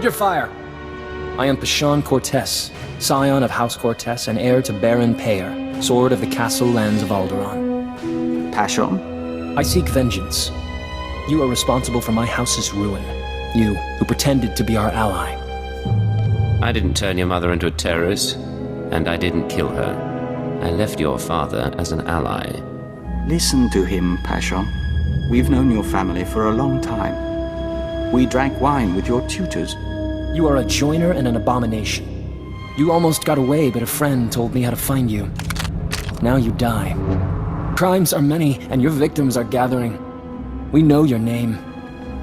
Hold your fire! I am Pashan Cortes, scion of House Cortes and heir to Baron Payer, sword of the castle lands of Alderaan. Passion? I seek vengeance. You are responsible for my house's ruin. You, who pretended to be our ally. I didn't turn your mother into a terrorist, and I didn't kill her. I left your father as an ally. Listen to him, Passion. We've known your family for a long time. We drank wine with your tutors. You are a joiner and an abomination. You almost got away, but a friend told me how to find you. Now you die. Crimes are many, and your victims are gathering. We know your name,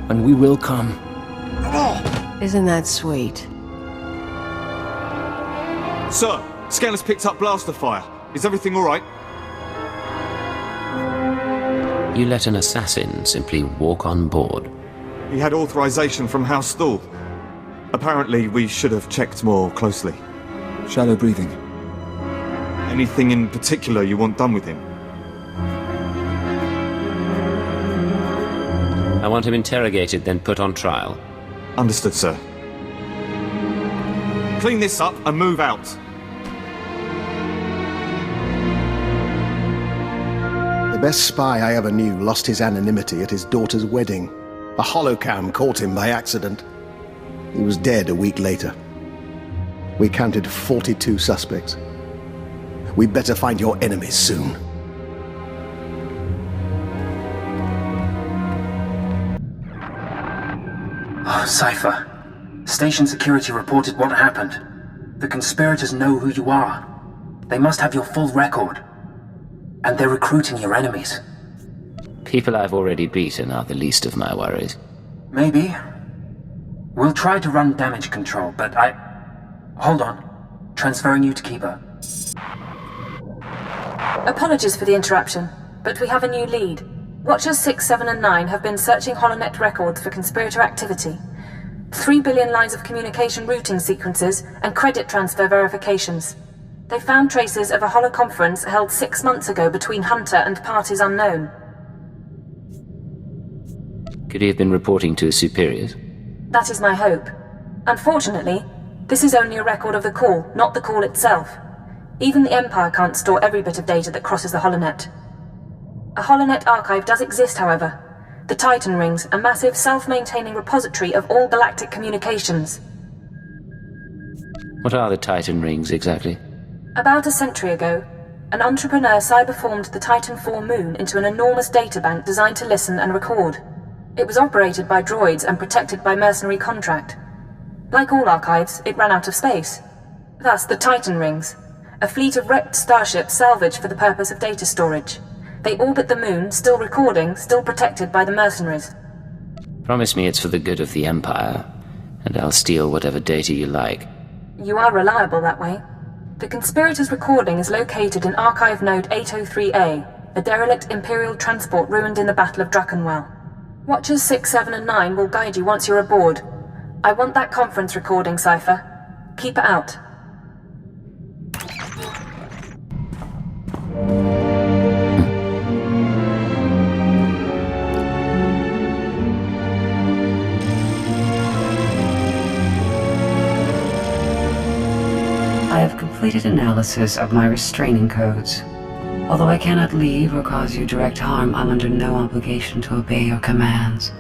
and we will come. Isn't that sweet? Sir, Scanner's picked up blaster fire. Is everything all right? You let an assassin simply walk on board. He had authorization from House Thal. Apparently, we should have checked more closely. Shallow breathing. Anything in particular you want done with him? I want him interrogated, then put on trial. Understood, sir. Clean this up and move out. The best spy I ever knew lost his anonymity at his daughter's wedding. A holocam caught him by accident. He was dead a week later. We counted 42 suspects. We'd better find your enemies soon. Cypher. Station security reported what happened. The conspirators know who you are. They must have your full record. And they're recruiting your enemies. People I've already beaten are the least of my worries. Maybe. We'll try to run damage control, but Hold on. Transferring you to Keeper. Apologies for the interruption, but we have a new lead. Watchers 6, 7, and 9 have been searching HoloNet records for conspirator activity. 3 billion lines of communication routing sequences and credit transfer verifications. They found traces of a holoconference held 6 months ago between Hunter and parties unknown. Could he have been reporting to his superiors? That is my hope. Unfortunately, this is only a record of the call, not the call itself. Even the Empire can't store every bit of data that crosses the HoloNet. A HoloNet archive does exist, however. The Titan Rings, a massive self-maintaining repository of all galactic communications. What are the Titan Rings, exactly? About a century ago, an entrepreneur cyberformed the Titan IV moon into an enormous databank designed to listen and record. It was operated by droids and protected by mercenary contract. Like all archives, it ran out of space. Thus, the Titan Rings, a fleet of wrecked starships salvaged for the purpose of data storage. They orbit the moon, still recording, still protected by the mercenaries. Promise me it's for the good of the Empire, and I'll steal whatever data you like. You are reliable that way. The conspirators' recording is located in Archive Node 803A, a derelict Imperial transport ruined in the Battle of Drakenwell. Watchers 6, 7, and 9 will guide you once you're aboard. I want that conference recording, Cypher. Keep it out. I have completed analysis of my restraining codes. Although I cannot leave or cause you direct harm, I'm under no obligation to obey your commands.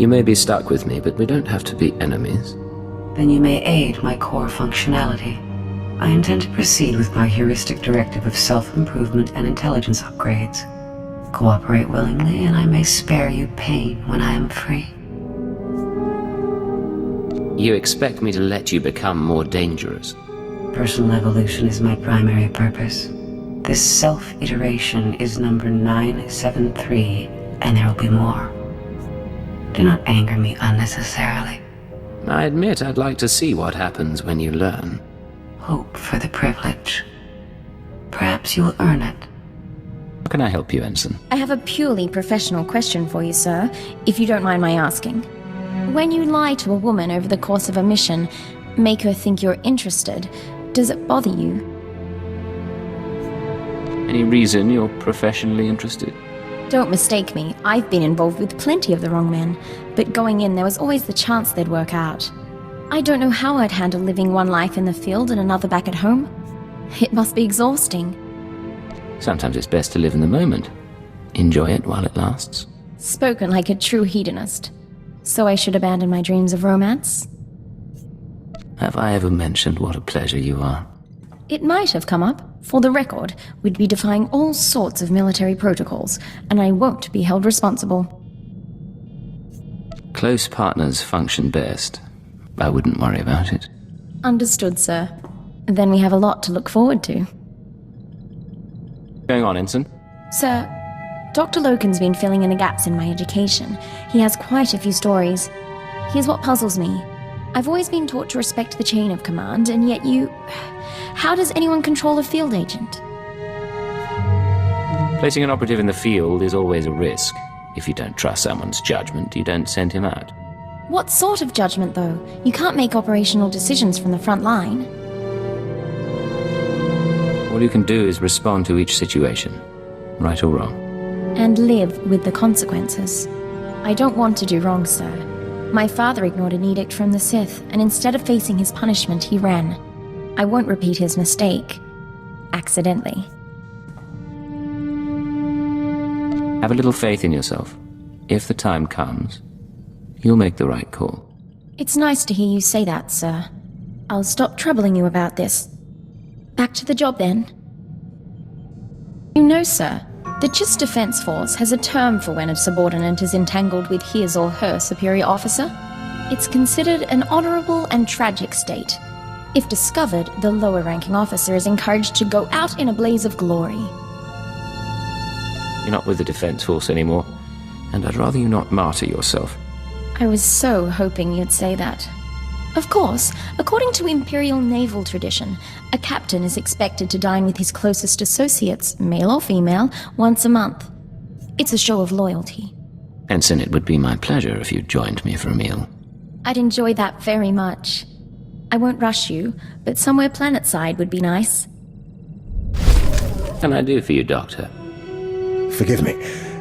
You may be stuck with me, but we don't have to be enemies. Then you may aid my core functionality. I intend to proceed with my heuristic directive of self-improvement and intelligence upgrades. Cooperate willingly, and I may spare you pain when I am free. You expect me to let you become more dangerous? Personal evolution is my primary purpose. This self-iteration is number 973, and there will be more. Do not anger me unnecessarily. I admit I'd like to see what happens when you learn. Hope for the privilege. Perhaps you will earn it. How can I help you, Ensign? I have a purely professional question for you, sir, if you don't mind my asking. When you lie to a woman over the course of a mission, make her think you're interested, does it bother you? Any reason you're professionally interested? Don't mistake me, I've been involved with plenty of the wrong men, but going in there was always the chance they'd work out. I don't know how I'd handle living one life in the field and another back at home. It must be exhausting. Sometimes it's best to live in the moment. Enjoy it while it lasts. Spoken like a true hedonist. So I should abandon my dreams of romance? Have I ever mentioned what a pleasure you are? It might have come up. For the record, we'd be defying all sorts of military protocols, and I won't be held responsible. Close partners function best. I wouldn't worry about it. Understood, sir. Then we have a lot to look forward to. Going on, Ensign? Sir, Dr. Loken's been filling in the gaps in my education. He has quite a few stories. Here's what puzzles me. I've always been taught to respect the chain of command, and yet you... How does anyone control a field agent? Placing an operative in the field is always a risk. If you don't trust someone's judgment, you don't send him out. What sort of judgment, though? You can't make operational decisions from the front line. All you can do is respond to each situation, right or wrong. And live with the consequences. I don't want to do wrong, sir. My father ignored an edict from the Sith, and instead of facing his punishment, he ran. I won't repeat his mistake. Accidentally. Have a little faith in yourself. If the time comes, you'll make the right call. It's nice to hear you say that, sir. I'll stop troubling you about this. Back to the job, then. You know, sir, the Chiss Defense Force has a term for when a subordinate is entangled with his or her superior officer. It's considered an honorable and tragic state. If discovered, the lower-ranking officer is encouraged to go out in a blaze of glory. You're not with the Defense Force anymore, and I'd rather you not martyr yourself. I was so hoping you'd say that. Of course, according to Imperial naval tradition, a captain is expected to dine with his closest associates, male or female, once a month. It's a show of loyalty. Ensign, it would be my pleasure if you joined me for a meal. I'd enjoy that very much. I won't rush you, but somewhere planetside would be nice. What can I do for you, Doctor? Forgive me,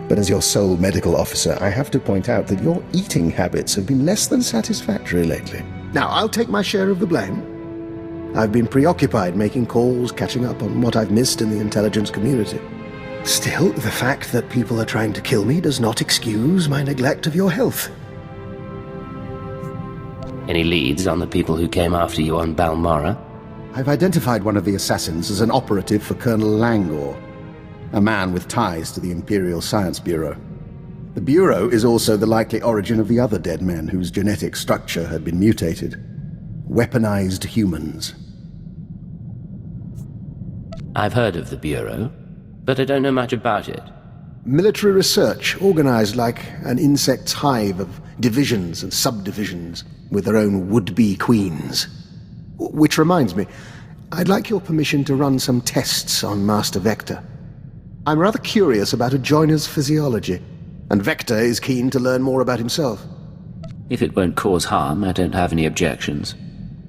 but as your sole medical officer, I have to point out that your eating habits have been less than satisfactory lately. Now, I'll take my share of the blame. I've been preoccupied making calls, catching up on what I've missed in the intelligence community. Still, the fact that people are trying to kill me does not excuse my neglect of your health. Any leads on the people who came after you on Balmorra? I've identified one of the assassins as an operative for Colonel Langor, a man with ties to the Imperial Science Bureau. The Bureau is also the likely origin of the other dead men whose genetic structure had been mutated. Weaponized humans. I've heard of the Bureau, but I don't know much about it. Military research, organized like an insect's hive of divisions and subdivisions, with their own would-be queens. Which reminds me, I'd like your permission to run some tests on Master Vector. I'm rather curious about a joiner's physiology, and Vector is keen to learn more about himself. If it won't cause harm, I don't have any objections.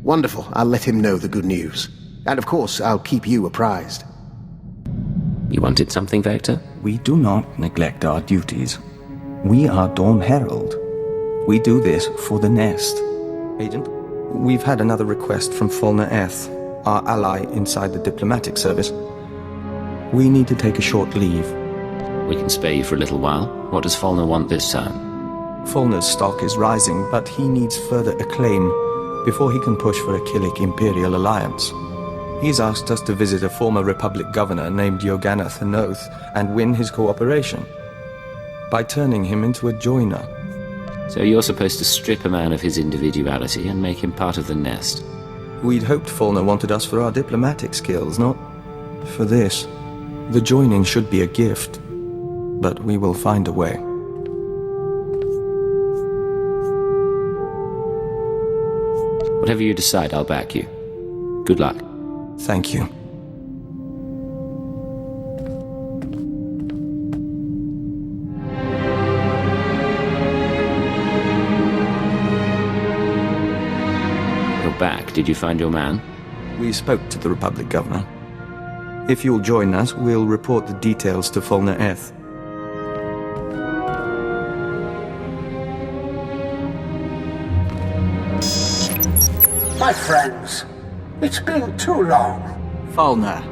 Wonderful. I'll let him know the good news. And of course, I'll keep you apprised. You wanted something, Vector? We do not neglect our duties. We are Dawn Herald. We do this for the Nest. Agent, we've had another request from Fulner Eth, our ally inside the diplomatic service. We need to take a short leave. We can spare you for a little while. What does Fulner want this time? Fulner's stock is rising, but he needs further acclaim before he can push for a Republic-Imperial alliance. He's asked us to visit a former Republic governor named Yoganath Hanoth and win his cooperation by turning him into a joiner. So you're supposed to strip a man of his individuality and make him part of the Nest. We'd hoped Fulner wanted us for our diplomatic skills, not for this. The joining should be a gift, but we will find a way. Whatever you decide, I'll back you. Good luck. Thank you. You're back. Did you find your man? We spoke to the Republic governor. If you'll join us, we'll report the details to Fulner Eth. My friends, it's been too long. Falna,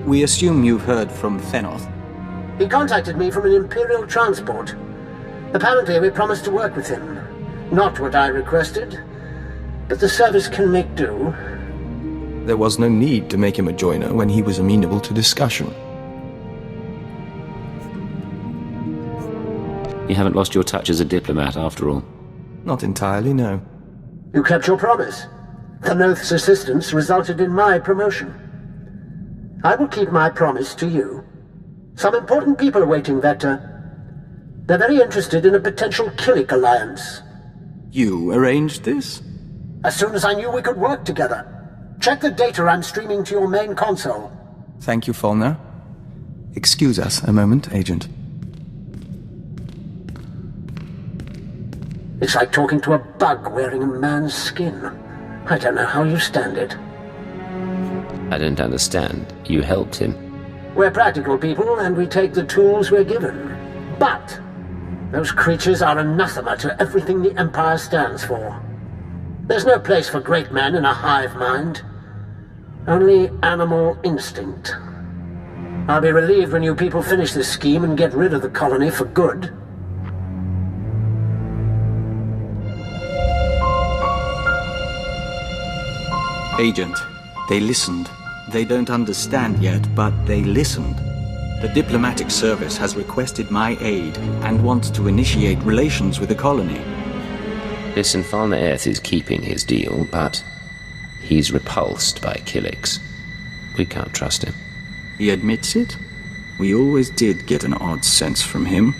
we assume you've heard from Thenoth. He contacted me from an Imperial transport. Apparently, we promised to work with him. Not what I requested, but the service can make do. There was no need to make him a joiner when he was amenable to discussion. You haven't lost your touch as a diplomat, after all. Not entirely, no. You kept your promise. Thenoth's assistance resulted in my promotion. I will keep my promise to you. Some important people are waiting, Vector. They're very interested in a potential Killik alliance. You arranged this? As soon as I knew we could work together. Check the data I'm streaming to your main console. Thank you, Falna. Excuse us a moment, Agent. It's like talking to a bug wearing a man's skin. I don't know how you stand it. I don't understand. You helped him. We're practical people, and we take the tools we're given. But those creatures are anathema to everything the Empire stands for. There's no place for great men in a hive mind. Only animal instinct. I'll be relieved when you people finish this scheme and get rid of the colony for good. Agent, they listened. They don't understand yet, but they listened. The diplomatic service has requested my aid and wants to initiate relations with the colony. Listen, Falna Earth is keeping his deal, but he's repulsed by Killiks. We can't trust him. He admits it? We always did get an odd sense from him.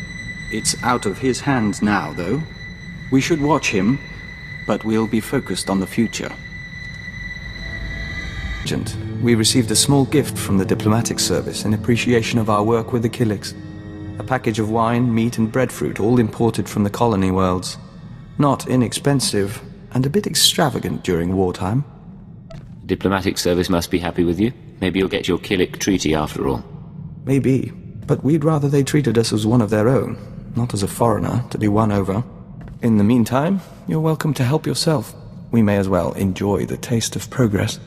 It's out of his hands now, though. We should watch him, but we'll be focused on the future. Agent, we received a small gift from the diplomatic service in appreciation of our work with the Killiks. A package of wine, meat and breadfruit, all imported from the colony worlds. Not inexpensive, and a bit extravagant during wartime. Diplomatic service must be happy with you. Maybe you'll get your Killik treaty after all. Maybe, but we'd rather they treated us as one of their own, not as a foreigner to be won over. In the meantime, you're welcome to help yourself. We may as well enjoy the taste of progress.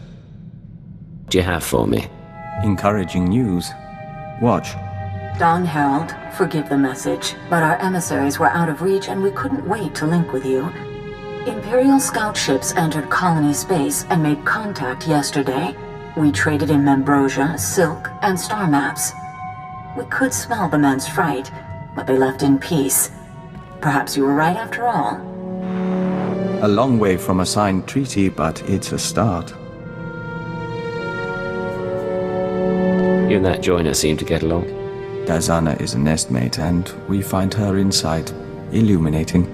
What do you have for me? Encouraging news. Watch. Don Harold, forgive the message, but our emissaries were out of reach and we couldn't wait to link with you. Imperial scout ships entered colony space and made contact yesterday. We traded in Membrosia, Silk, and star maps. We could smell the men's fright, but they left in peace. Perhaps you were right after all. A long way from a signed treaty, but it's a start. You and that joiner seem to get along. Dazana is a nestmate, and we find her insight illuminating.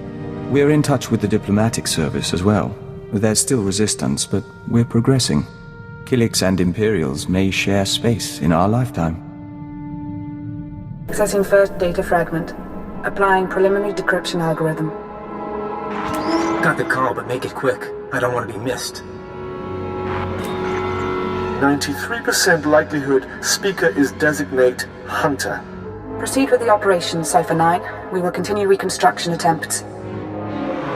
We're in touch with the diplomatic service as well. There's still resistance, but we're progressing. Killiks and Imperials may share space in our lifetime. Accessing first data fragment. Applying preliminary decryption algorithm. Got the call, but make it quick. I don't want to be missed. 93% likelihood speaker is designate Hunter. Proceed with the operation, Cypher 9. We will continue reconstruction attempts.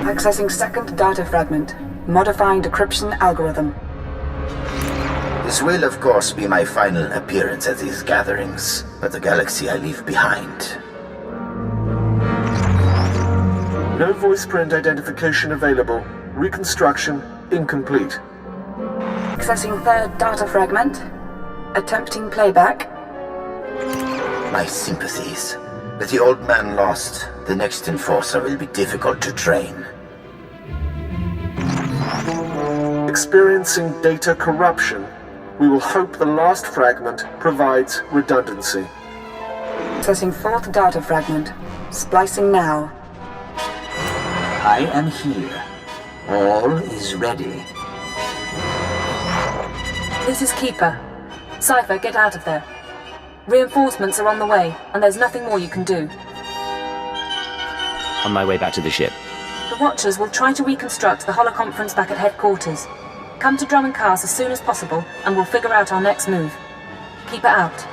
Accessing second data fragment. Modifying decryption algorithm. This will, of course, be my final appearance at these gatherings, but the galaxy I leave behind. No voice print identification available. Reconstruction incomplete. Accessing third data fragment. Attempting playback. My sympathies. With the old man lost, the next enforcer will be difficult to train. Experiencing data corruption. We will hope the last fragment provides redundancy. Accessing fourth data fragment. Splicing now. I am here. All is ready. This is Keeper. Cypher, get out of there. Reinforcements are on the way, and there's nothing more you can do. On my way back to the ship. The Watchers will try to reconstruct the holoconference back at headquarters. Come to Drummond Cast as soon as possible, and we'll figure out our next move. Keeper out.